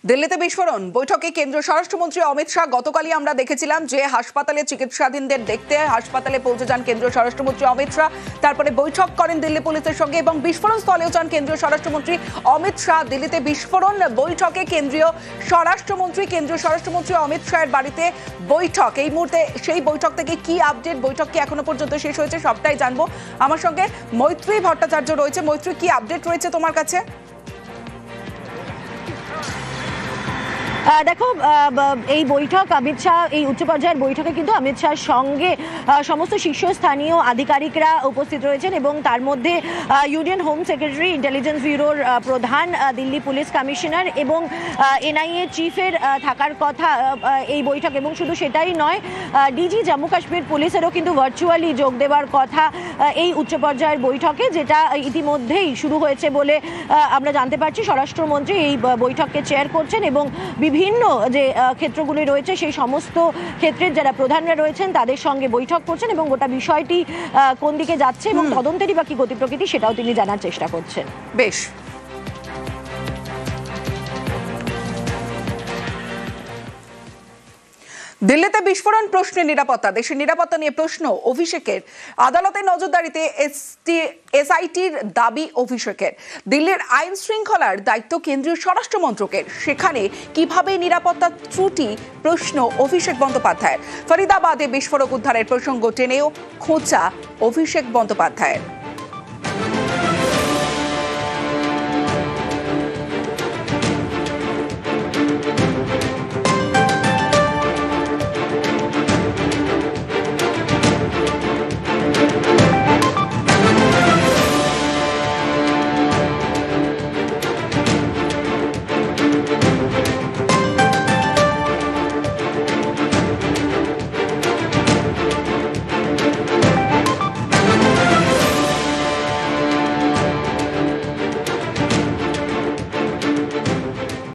দিল্লিতে বিস্ফোরণ বৈঠকে কেন্দ্রীয় স্বরাষ্ট্রমন্ত্রী অমিত শাহ গতকালই আমরা দেখেছিলাম যে হাসপাতালে চিকিৎসাধীনদের দেখতে হাসপাতালে পৌঁছে যান কেন্দ্রীয় স্বরাষ্ট্রমন্ত্রী অমিত শাহ। তারপরে বৈঠক করেন দিল্লি পুলিশের সঙ্গে এবং বিস্ফোরণ স্থলেও যান কেন্দ্রীয় স্বরাষ্ট্রমন্ত্রী অমিত শাহ। দিল্লিতে বিস্ফোরণ বৈঠকে কেন্দ্রীয় স্বরাষ্ট্রমন্ত্রী অমিত শাহের বাড়িতে বৈঠক। এই মুহূর্তে সেই বৈঠক থেকে কি আপডেট, বৈঠক কি এখনো পর্যন্ত শেষ হয়েছে, সবটাই জানবো। আমার সঙ্গে মৈত্রী ভট্টাচার্য রয়েছে। মৈত্রী, কি আপডেট রয়েছে তোমার কাছে? দেখো, এই বৈঠক অমিত শাহ, এই উচ্চ পর্যায়ের বৈঠকে কিন্তু অমিত শাহর সঙ্গে সমস্ত শীর্ষস্থানীয় আধিকারিকরা উপস্থিত রয়েছেন এবং তার মধ্যে ইউনিয়ন হোম সেক্রেটারি, ইন্টেলিজেন্স ব্যুরোর প্রধান, দিল্লি পুলিশ কমিশনার এবং এনআইএ চিফের থাকার কথা এই বৈঠক। এবং শুধু সেটাই নয়, ডিজি জম্মু কাশ্মীর পুলিশেরও কিন্তু ভার্চুয়ালি যোগ দেওয়ার কথা এই উচ্চ পর্যায়ের বৈঠকে, যেটা ইতিমধ্যেই শুরু হয়েছে বলে আমরা জানতে পারছি। স্বরাষ্ট্রমন্ত্রী এই বৈঠককে চেয়ার করছেন এবং বিভিন্ন যে ক্ষেত্রগুলি রয়েছে সেই সমস্ত ক্ষেত্রের যারা প্রধানরা রয়েছেন তাদের সঙ্গে বৈঠক করছেন এবং গোটা বিষয়টি কোন দিকে যাচ্ছে এবং তদন্তেরই বা কি গতি প্রকৃতি সেটাও তিনি জানার চেষ্টা করছেন। বেশ, দিল্লিতে বিস্ফোরণ প্রশ্নে নিরাপত্তা, দেশের নিরাপত্তা নিয়ে প্রশ্ন অভিষেকের। আদালতের নজরদারিতে এসআইটির দাবি অভিষেকের। দিল্লির আইন শৃঙ্খলার দায়িত্ব কেন্দ্রীয় স্বরাষ্ট্র মন্ত্রকের, সেখানে কিভাবে নিরাপত্তা ত্রুটি, প্রশ্ন অভিষেক বন্দ্যোপাধ্যায়ের। ফরিদাবাদে বিস্ফোরক উদ্ধারের প্রসঙ্গ টেনেও খোঁচা অভিষেক বন্দ্যোপাধ্যায়ের।